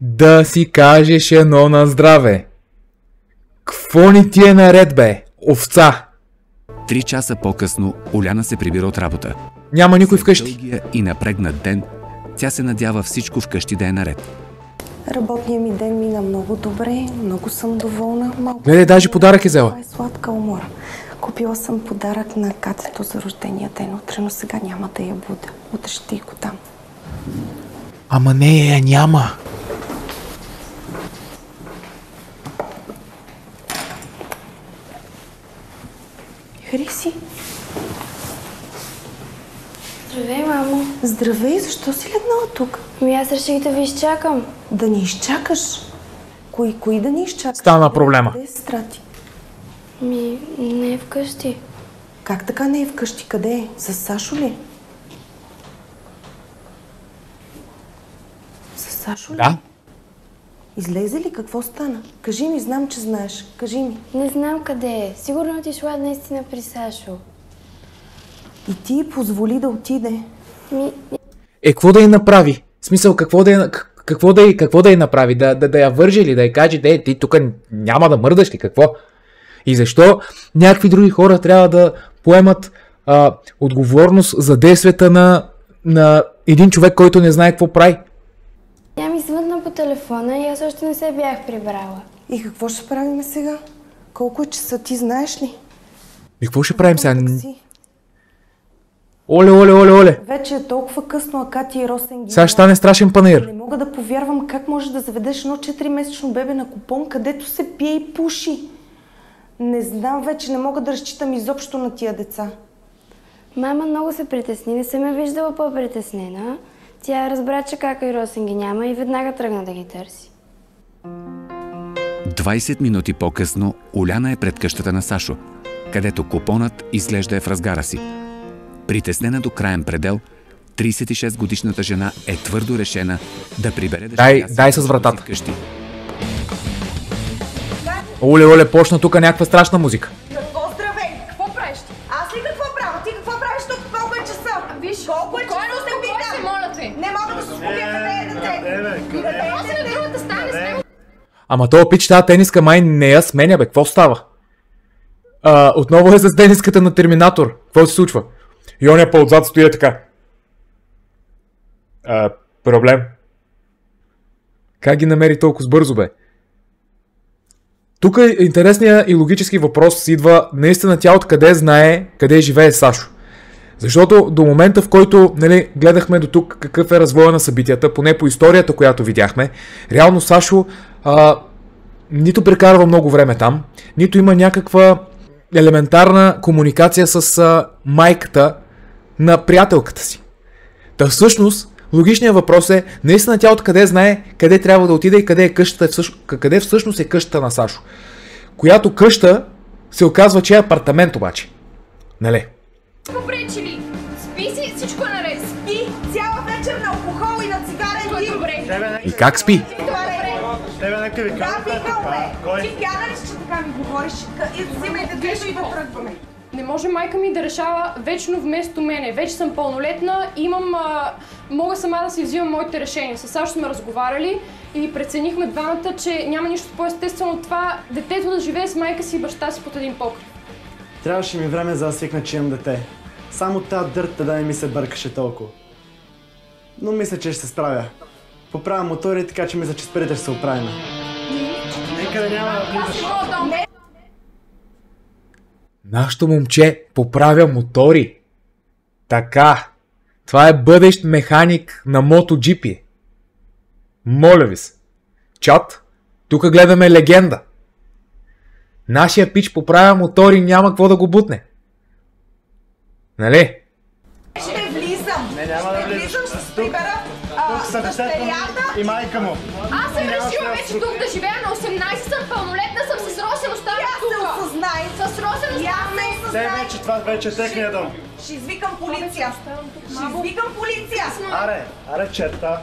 да си кажеш едно на здраве? Кво ни ти е наред, бе? Овца! 3 часа по-късно Уляна се прибира от работа. Няма никой вкъщи. Дългия и напрегнат ден, тя се надява всичко вкъщи да е наред. Работният ми ден мина много добре, много съм доволна. Малко... Гледай, даже подарък е взела. Това е сладка умора. Купила съм подарък на Катето за рождения ден утре, но сега няма да я будя. Утре ще й го дам. Ама не, няма. Хриси. Здравей, мамо. Здравей, защо си легнала тук? Аз реших да ви изчакам. Да ни изчакаш? Кои да ни изчакаш? Стана проблема. Къде е сестра ти? Не е вкъщи. Как така не е вкъщи? Къде е? С Сашо ли? С Сашо ли? Да. Излезе ли? Какво стана? Кажи ми, знам, че знаеш. Кажи ми. Не знам къде е. Сигурно отишла наистина при Сашо. И ти позволи да отиде. Какво да й направи? В смисъл, какво да й направи? Да я върже ли? Да й каже, ти тук няма да мърдаш ли? Какво? И защо някакви други хора трябва да поемат отговорност за действията на един човек, който не знае какво прави? Тя ми звънна по телефона и аз още не се бях прибрала. И какво ще правим сега? Колко е часа, ти знаеш ли? И какво ще правим сега? Оле. Вече е толкова късно, а Катя и Росен ги... Сега ще стане страшен панаир. Не мога да повярвам как можеш да заведеш едно 4-месечно бебе на купон, където се пие и пуши. Не знам вече, не мога да разчитам изобщо на тия деца. Мама много се притесни, не съм я виждала по-притеснена. Тя разбра, че Кака и Росен ги няма и веднага тръгна да ги търси. 20 минути по-късно Уляна е пред къщата на Сашо, където купонът изглежда е в разгара си. Притеснена до краен предел, 36-годишната жена е твърдо решена да прибере дъщеря си дай с вратата. вкъщи. Оле, почна тук някаква страшна музика. Здравей! Какво правиш ти? Аз ли какво правя? Ти какво правиш тук? Колко е часа? Виж, колко е часа те питам? моля те. Не мога да се успокоя, къде е детето? После на другата стане с него. Ама този пич, тази тениска май не я сменя, бе. Какво става? Отново е с тениската на Терминатор. Какво се случва? И он по-отзад стои така. Проблем. Как ги намери толкова бързо, бе? Тук интересният и логически въпрос идва наистина тя откъде знае къде живее Сашо. Защото до момента, в който гледахме до тук какъв е развоя на събитията, поне по историята, която видяхме, реално Сашо нито прекарва много време там, нито има някаква елементарна комуникация с майката на приятелката си. Та всъщност, логичният въпрос е, наистина тя откъде знае къде трябва да отиде и къде всъщност е къщата на Сашо. Която къща се оказва, че е апартамент обаче. Нали? Попречи ли? Спи си, всичко е наред. Спи цяла вечер на алкохол и на цигарен дим. Добре. И как спи? Тебе нека ви кажа Кой? Ти пяна ли си, че така ми говориш? Взимайте детето и да тръгваме. Не може майка ми да решава вечно вместо мене. Вече съм пълнолетна, мога сама да си взимам моите решения. С Сашо сме разговаряли и преценихме двамата, че няма нищо по-естествено от това детето да живее с майка си и баща си под един покрив. Трябваше ми време за да свикна, че имам дете. Само тази дърта да не ми се бъркаше толкова. Но мисля, че ще се справя. Поправям мотори, така че мисля, че сприте ще се оправим. Нека да няма да влизаш. Нашето момче поправя мотори. Така. Това е бъдещ механик на MotoGP. Моля ви се. Чат, тук гледаме легенда. Нашия пич поправя мотори, няма какво да го бутне. Нали? Ще влизам. Няма да влизаш. Ще се прибера Тук са детето и майка му. Аз съм решила вече тук да живея на 18, съм пълнолетна, съм с Росен, оставам тук. се осъзнай. С Росен оставам. Те вече, това вече е техния дом. Ще извикам полиция. Ще извикам полиция. Аре, черта.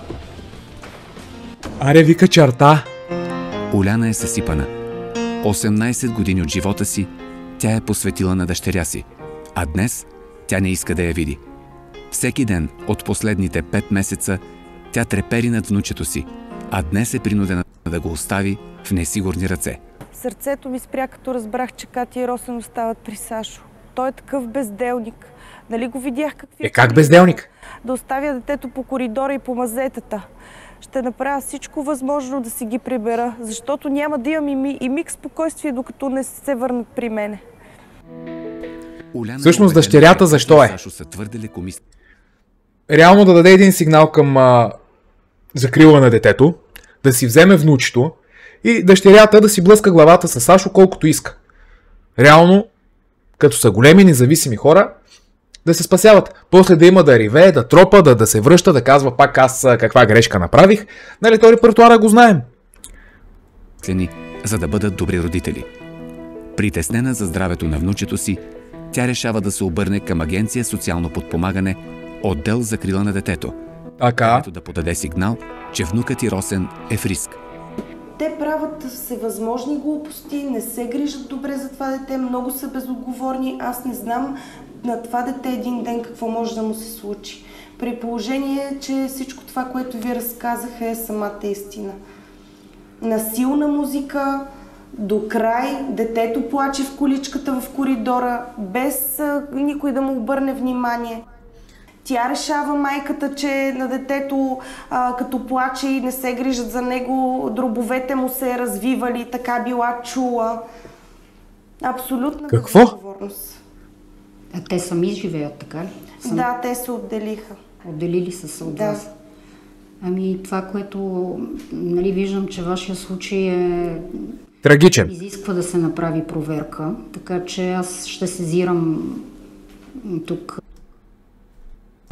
Аре, вика черта. Уляна е съсипана. 18 години от живота си тя е посветила на дъщеря си, а днес тя не иска да я види. Всеки ден от последните 5 месеца тя трепери над внучето си, а днес е принудена да го остави в несигурни ръце. Сърцето ми спря, като разбрах, че Катя и Росен остават при Сашо. Той е такъв безделник. Нали го видях какви... Как безделник? Да оставя детето по коридора и по мазетата. Ще направя всичко възможно да си ги прибера, защото няма да имам и миг спокойствие, докато не се върнат при мене. Всъщност дъщерята защо е? Реално да даде един сигнал към закрила на детето, да си вземе внучето и дъщерята да си блъска главата с Сашо колкото иска. Реално, като са големи независими хора, да се спасяват. После да има да ривее, да тропа, да се връща, да казва пак аз каква грешка направих. Нали, този репертуара го знаем. За да бъдат добри родители. Притеснена за здравето на внучето си, тя решава да се обърне към Агенция социално подпомагане, отдел закрила на детето. Където да подаде сигнал, че внукът и Росен е в риск. Те правят всевъзможни глупости, не се грижат добре за това дете, много са безотговорни. Аз не знам на това дете един ден какво може да му се случи. При положение, че всичко това, което ви разказах, е самата истина. Насилна музика, до край, детето плаче в количката в коридора, без никой да му обърне внимание. Тя решава, майката, че на детето като плаче и не се грижат за него, дробовете му се развивали, така била чула. Абсолютна безотговорност. А те сами живеят, така ли? Да, те се отделиха. Отделили са се от вас. Ами това, което нали, виждам, че вашия случай е трагичен. Изисква да се направи проверка, така че аз ще сезирам тук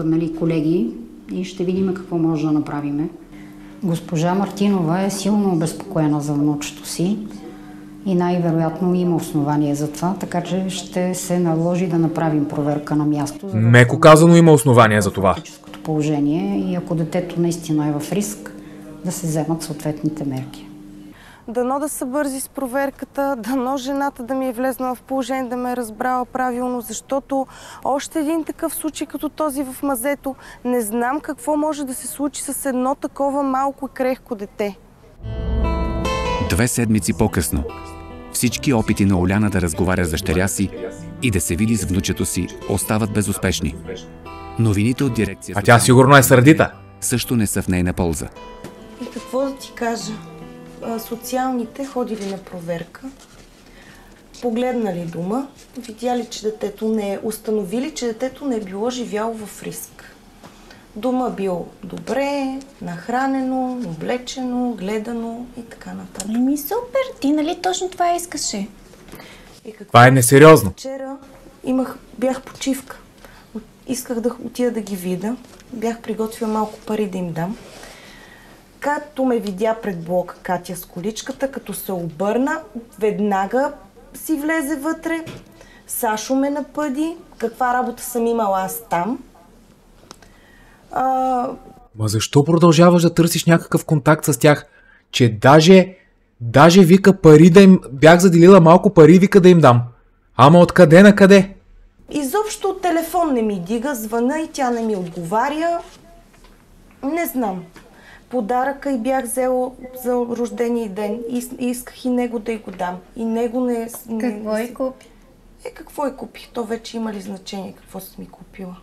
нали, колеги и ще видим какво може да направим. Госпожа Мартинова е силно обезпокоена за внучето си и най-вероятно има основание за това, така че ще се наложи да направим проверка на място. Меко казано има основание за това. Положение и ако детето наистина е в риск, да се вземат съответните мерки. Дано да са бързи с проверката, дано жената да ми е влезнала в положение да ме е разбрала правилно, защото още един такъв случай като този в мазето, не знам какво може да се случи с едно такова малко и крехко дете. 2 седмици по-късно всички опити на Оляна да разговаря с дъщеря си и да се види с внучето си остават безуспешни. Новините от дирекцията... А тя сигурно е сърдита. ...също не са в нейна полза. И какво да ти кажа? Социалните ходили на проверка, погледнали дома, видяли, че детето не е... Установили, че детето не е било живяло в риск. Дома бил добре, нахранено, облечено, гледано и така нататък. Ами супер, ти нали точно това искаше? Това е несериозно. Вчера бях почивка. Исках да отида да ги видя. Бях приготвила малко пари да им дам. Като ме видя пред блока Катя с количката, като се обърна, веднага си влезе вътре. Сашо ме напъди. Каква работа съм имала аз там? Ма защо продължаваш да търсиш някакъв контакт с тях? Че даже вика пари да им... Бях заделила малко пари, вика да им дам. Ама откъде на къде? Изобщо телефон не ми дига, звъна и тя не ми отговаря. Не знам. Подаръка и бях взела за рождения ден. Исках и него да й го дам. И него не... Какво е купи? Какво е купих? То вече има ли значение какво си ми купила?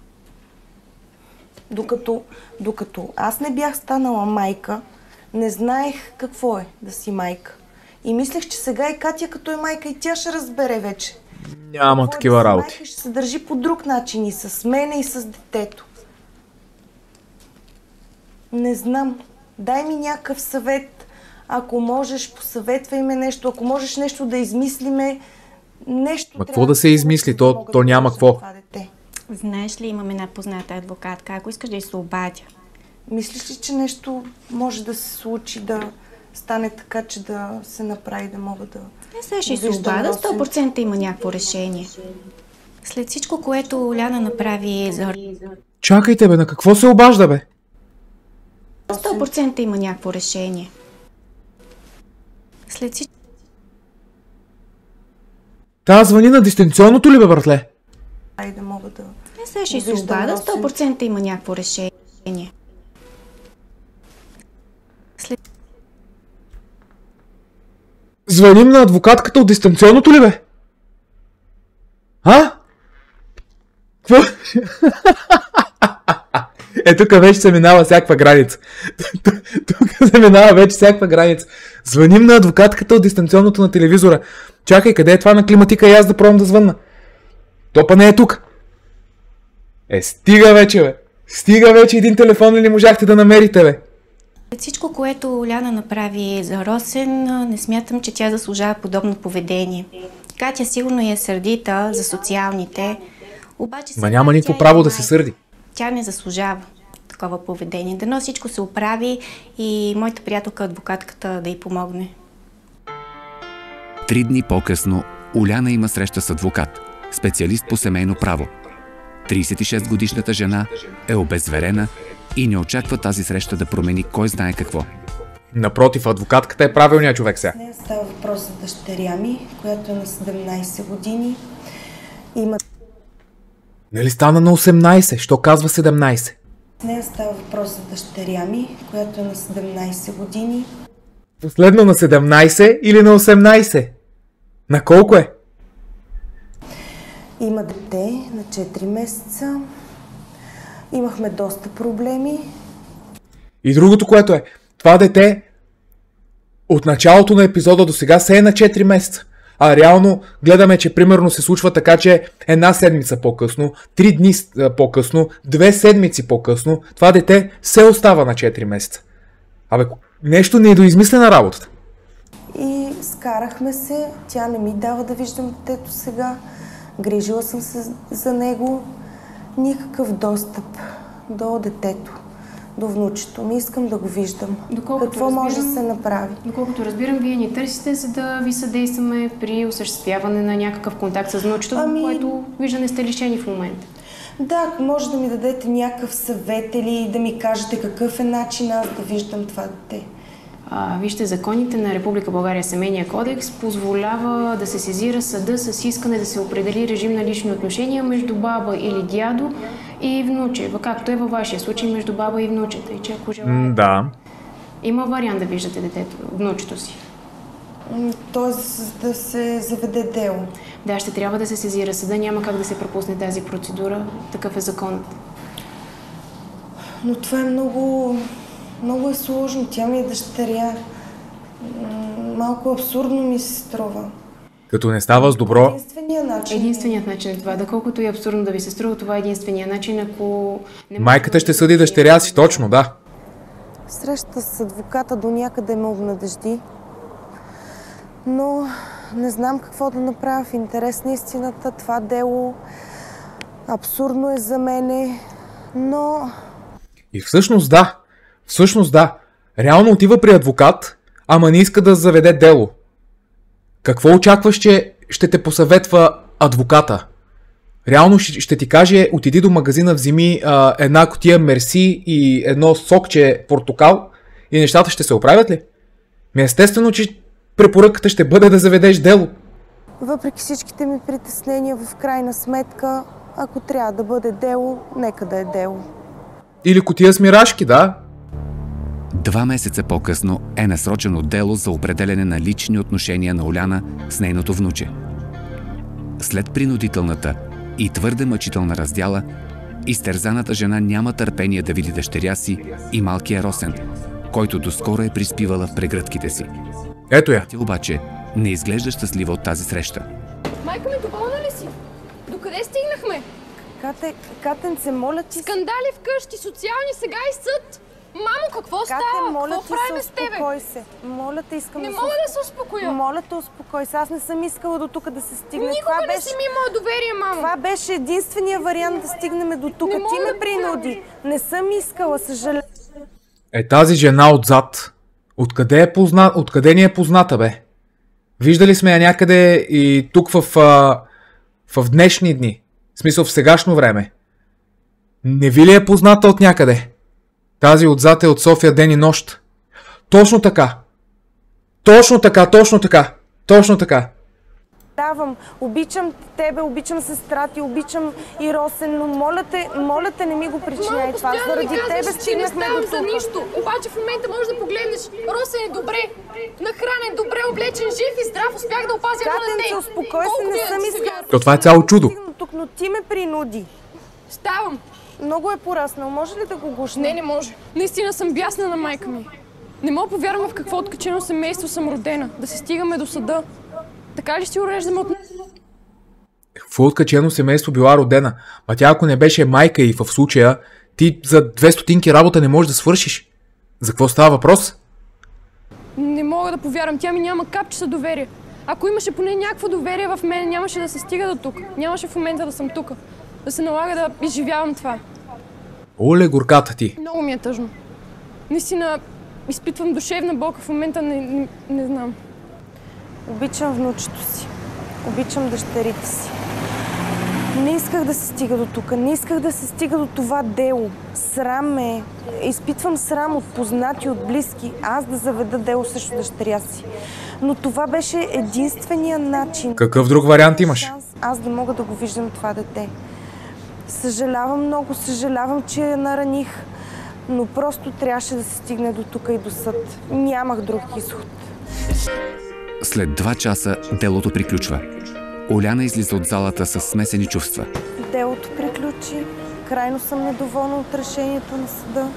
Докато аз не бях станала майка, не знаех какво е да си майка. И мислех, че сега и Катя като е майка и тя ще разбере вече. Няма такива работи. Майка ще се държи по друг начин и с мене и с детето. Не знам. Дай ми някакъв съвет. Ако можеш, посъветвай ме нещо. Ако можеш нещо да измислиме, нещо... Ма какво да се измисли? То няма какво. Знаеш ли, имам една позната адвокатка. Ако искаш да й се обадя. Мислиш ли, че нещо може да се случи, да стане така, че да се направи, да мога да... Сега ще се обада, 100% има някакво решение. След всичко, което Оляна направи за... Чакайте бе, на какво се обажда бе? 100% има някакво решение. След всичко... Тя звъни на дистанционното ли, бе, братле? Ай да мога да... Не се ще се обада, 100% има някакво решение. Звъним на адвокатката от дистанционното ли, бе? А? Какво? Тук вече се минава всякаква граница. Тук се минава вече всякаква граница. Звъним на адвокатката от дистанционното на телевизора. Чакай, къде е това на климатика и аз да пробвам да звънна? Топа не е тук. Стига вече, бе. Стига вече, един телефон ли не можахте да намерите, бе? Всичко, което Уляна направи за Росен, не смятам, че тя заслужава подобно поведение. Катя сигурно е сърдита за социалните, обаче... Ма няма никакво право да се сърди. Тя не заслужава такова поведение. Дано всичко се оправи и моята приятелка адвокатката да й помогне. 3 дни по-късно Уляна има среща с адвокат, специалист по семейно право. 36-годишната жена е обезверена и не очаква тази среща да промени кой знае какво. Напротив, адвокатката е правилният човек сега. Не става въпрос за дъщеря ми, която е на 17 години. Има... Нали стана на 18? Що казва 17? Не става въпрос за дъщеря ми, която е на 17 години. Последно на 17 или на 18? На колко е? Има дете на 4 месеца. Имахме доста проблеми. И другото, което е, това дете от началото на епизода до сега се е на 4 месеца. А реално гледаме, че примерно се случва така, че една седмица по-късно, 3 дни по-късно, 2 седмици по-късно, това дете се остава на 4 месеца. Абе, нещо не е доизмислена работата. И скарахме се, тя не ми дава да виждам детето сега. Грижила съм се за него. Никакъв достъп до детето, до внучето ми. Искам да го виждам. Какво може да се направи? Доколкото разбирам, вие ни търсите, за да ви съдействаме при осъществяване на някакъв контакт с внучето, което виждане сте лишени в момента. Да, ако може да ми дадете някакъв съвет или да ми кажете какъв е начин аз да виждам това дете. Вижте, законите на Република България, Семейния кодекс, позволява да се сезира съда с искане да се определи режим на лични отношения между баба или дядо и внуче, както е във вашия случай между баба и внучета. И че ако желаете, да. Има вариант да виждате детето, внучето си. Тоест да се заведе дело. Да, ще трябва да се сезира съда, няма как да се пропусне тази процедура, такъв е законът. Но това е много е сложно. Тя ми е дъщеря. Малко абсурдно ми се струва. Като не става с добро... Единственият начин е това. Доколкото е абсурдно да ви се струва, това е единственият начин, ако... Майката ще съди дъщеря си, точно, да. Среща с адвоката до някъде ме обнадежди. Но не знам какво да направя в интерес на истината. Това дело абсурдно е за мене, но... И всъщност да. Реално отива при адвокат, ама не иска да заведе дело. Какво очакваш, че ще те посъветва адвоката? Реално ще ти каже, отиди до магазина, вземи една кутия мерси и едно сокче портокал и нещата ще се оправят ли? Естествено, че препоръката ще бъде да заведеш дело. Въпреки всичките ми притеснения, в крайна сметка, ако трябва да бъде дело, нека да е дело. Или кутия с мирашки, да. 2 месеца по-късно е насрочено дело за определене на лични отношения на Уляна с нейното внуче. След принудителната и твърде мъчителна раздяла, изтерзаната жена няма търпение да види дъщеря си и малкия Росен, който доскоро е приспивала в прегръдките си. Ето я. Тя обаче не изглежда щастлива от тази среща. Майка ми, доволна ли си? Докъде стигнахме? Катенце, моля ти... Скандали вкъщи, социални, сега и съд. Мамо, какво става? Какво правим с тебе? Успокой се. Моля те, искам Не мога да се успокоя. Моля те, успокой се. Аз не съм искала до тук да се стигне. Никога не си ми имала доверие, мамо. Това беше единствения вариант да стигнем до тук. Ти ме принуди. Не съм искала, съжалявам. Тази жена отзад. Откъде ни е позната, бе? Виждали сме я някъде и тук в днешни дни. В смисъл в сегашно време. Не ви ли е позната от някъде? Тази отзад е от София ден и нощ. Точно така. Обичам тебе, обичам сестра ти, обичам и Росен, но моля те, не ми го причиняй това. Заради тебе стигнахме до тук. За нищо, обаче в момента можеш да погледнеш. Росен е добре, нахранен, добре облечен, жив и здрав, успях да опазя едно дете. Катенце, успокой се, не съм искала. То това е цяло чудо. Тук, но ти ме принуди. Ставам. Много е пораснал, може ли да го гушна? Не може. Наистина съм бясна на майка ми. Не мога повярвам в какво откачено семейство съм родена. Да се стигаме до съда. Така ли ще уреждаме от... В откачено семейство била родена. Ма тя ако не беше майка и в случая, ти за 2 стотинки работа не можеш да свършиш. За какво става въпрос? Не мога да повярвам. Тя ми няма капче доверие. Ако имаше поне някакво доверие в мен, нямаше да се стига до тук. Нямаше в момента да съм тук. Да се налага да изживявам това. Оле, горката ти. Много ми е тъжно. Наистина изпитвам душевна болка в момента, не знам. Обичам внучето си. Обичам дъщерите си. Не исках да се стига до тук. Не исках да се стига до това дело. Срам ме. Изпитвам срам от познати, от близки. Аз да заведа дело срещу дъщеря си. Но това беше единствения начин. Какъв друг вариант имаш? Аз да мога да го виждам това дете. Съжалявам много, съжалявам, че я нараних. Но просто трябваше да се стигне до тук и до съд. Нямах друг изход. След 2 часа делото приключва. Оляна излиза от залата с смесени чувства. Делото приключи. Крайно съм недоволна от решението на съда.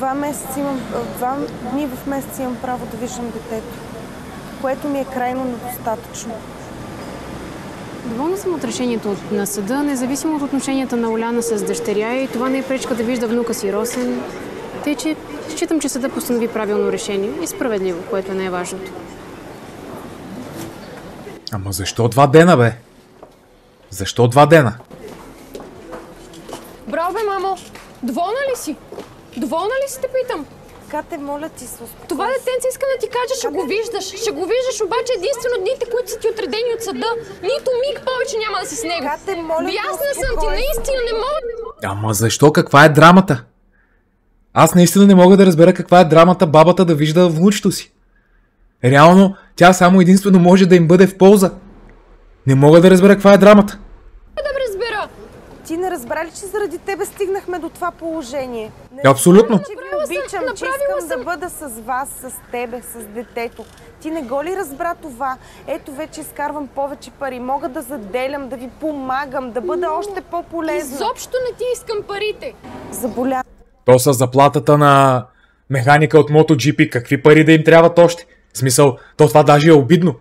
2 дни в месец имам право да виждам детето, което ми е крайно недостатъчно. Доволна съм от решението на съда, независимо от отношенията на Оляна с дъщеря и това не е пречка да вижда внука си Росен. Тъй, че считам, че съда постанови правилно решение и справедливо, което е най-важното. Ама защо 2 дена, бе? Защо 2 дена? Браво, бе, мамо! Доволна ли си? Доволна ли си, те питам? Кате, моля ти се, успокой. Това детенце искам да ти кажа, ще го виждаш. Ще го виждаш, обаче единствено дните, които са ти отредени от съда, нито миг повече няма да си с него. Кате, моля ти, бясна съм ти, наистина не мога. Ама защо? Каква е драмата? Аз наистина не мога да разбера каква е драмата бабата да вижда внучето си. Реално, тя само единствено може да им бъде в полза. Не мога да разбера каква е драмата. Да разбера. Ти не разбра ли, че заради тебе стигнахме до това положение? Абсолютно. Че ви обичам, че искам да бъда с вас, с тебе, с детето. Ти не го ли разбра това? Ето вече изкарвам повече пари, мога да заделям, да ви помагам, да бъда още по-полезна. Изобщо не ти искам парите. Заболя. То с заплатата на механика от MotoGP, какви пари да им трябват още? В смисъл, то това даже е обидно.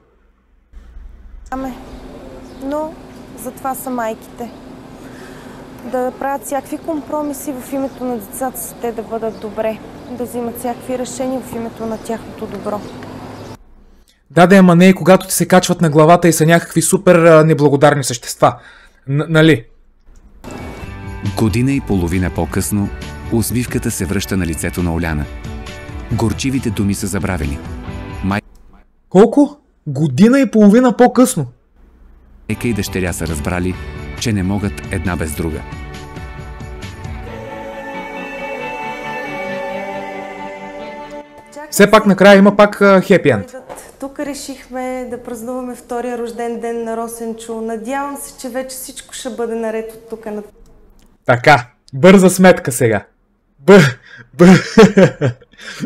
Но затова са майките. Да правят всякакви компромиси в името на децата си, те да бъдат добре. Да взимат всякакви решения в името на тяхното добро. Да, ама не и когато ти се качват на главата и са някакви супер неблагодарни същества. Нали? Година и половина по-късно усмивката се връща на лицето на Оляна. Горчивите думи са забравени. Колко? Година и половина по-късно. Майка и дъщеря са разбрали, че не могат една без друга. Все пак накрая има пак хепи енд. Тук решихме да празнуваме втория рожден ден на Росенчо. Надявам се, че вече всичко ще бъде наред от тук на... Така, бърза сметка сега.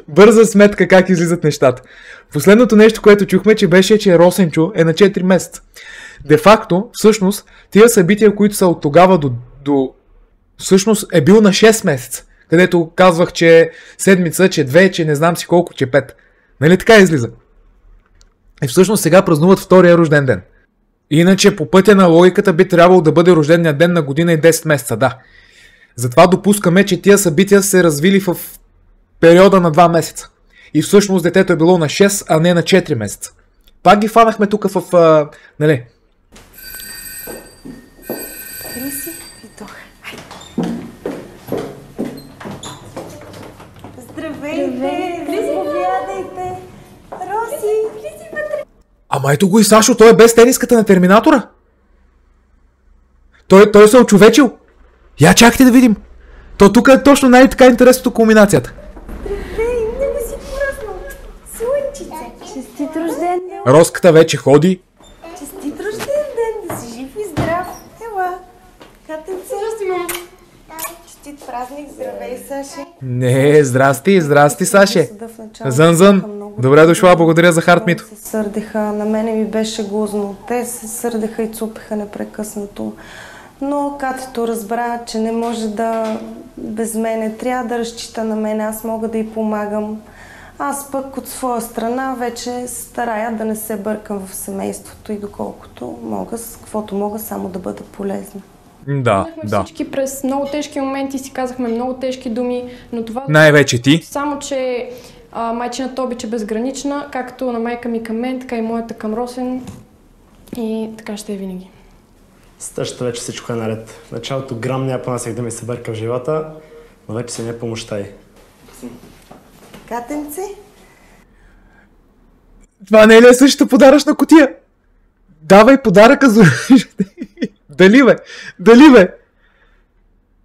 Бърза сметка как излизат нещата. Последното нещо, което чухме, че беше, че Росенчо е на 4 месеца. Де-факто, всъщност, тия събития, които са от тогава до... Всъщност е бил на 6 месеца. Където казвах, че седмица, че 2, че не знам си колко, че 5. Нали така излиза? И всъщност сега празнуват втория рожден ден. Иначе по пътя на логиката би трябвало да бъде рождения ден на година и 10 месеца, да. Затова допускаме, че тия събития се развили в периода на 2 месеца. И всъщност детето е било на 6, а не на 4 месеца. Пак ги фанахме тук в... нали? Криси и Тоха. Здравейте! Заповядайте! Роси! Влизи вътре! Ама ето го и Сашо, той е без тениската на Терминатора. Той се очовечил. Я чакайте да видим. То тук е точно най-така интересното кулминацията. Здравей, много си пораснал. Слънчице. Честит рожден. Роската вече ходи. Честит празник, здравей, Саши. Не, здрасти, Саше. Зън. Добре дошла, благодаря за хартмито. Се сърдеха, на мене ми беше гузно. Те се сърдеха и цупеха непрекъснато. Но Катето разбра, че не може да без мене. Трябва да разчита на мен, аз мога да й помагам. Аз пък от своя страна вече старая да не се бъркам в семейството и доколкото мога, с каквото мога, само да бъда полезна. Да. Всички през много тежки моменти си казахме много тежки думи, но това... Най-вече ти. Само, че майчината обич е безгранична, както на майка ми към мен, така и моята към Росен. И така ще е винаги. Стъщата вече всичко е наред. В началото грам няма понасях да ми се бърка в живота, но вече си не е помощта й. Катенце? Това не е ли същата подаръчна кутия? Давай подаръка за... Дали бе?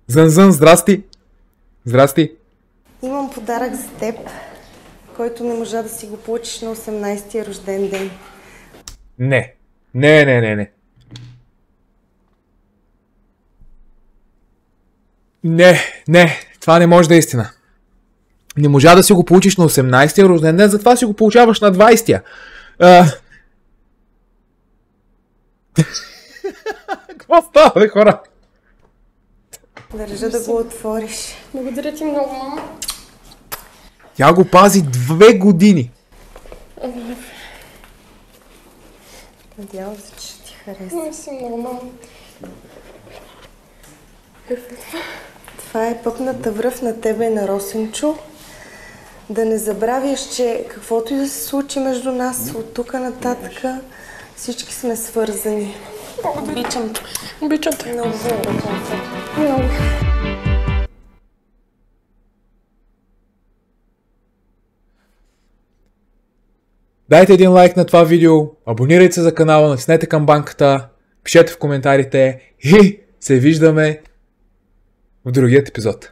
Зън, здрасти. Имам подарък за теб, който не можа да си го получиш на 18-тия рожден ден. Не. Не, това не може да е истина. Не можа да си го получиш на 18-тия рожден ден, затова си го получаваш на 20-тия. Какво става, бе, хора? Държа да го отвориш. Благодаря ти много, мама. Тя го пази 2 години. Надявам се, че ще ти хареса. Мерси много, мама. Това е пъпната връв на тебе и на Росенчо. Да не забравяш, че каквото и да се случи между нас, от тук нататък всички сме свързани. Обичам. Обичам те. Много. Дайте един лайк на това видео, абонирайте се за канала, натиснете камбанката, пишете в коментарите и се виждаме в другият епизод.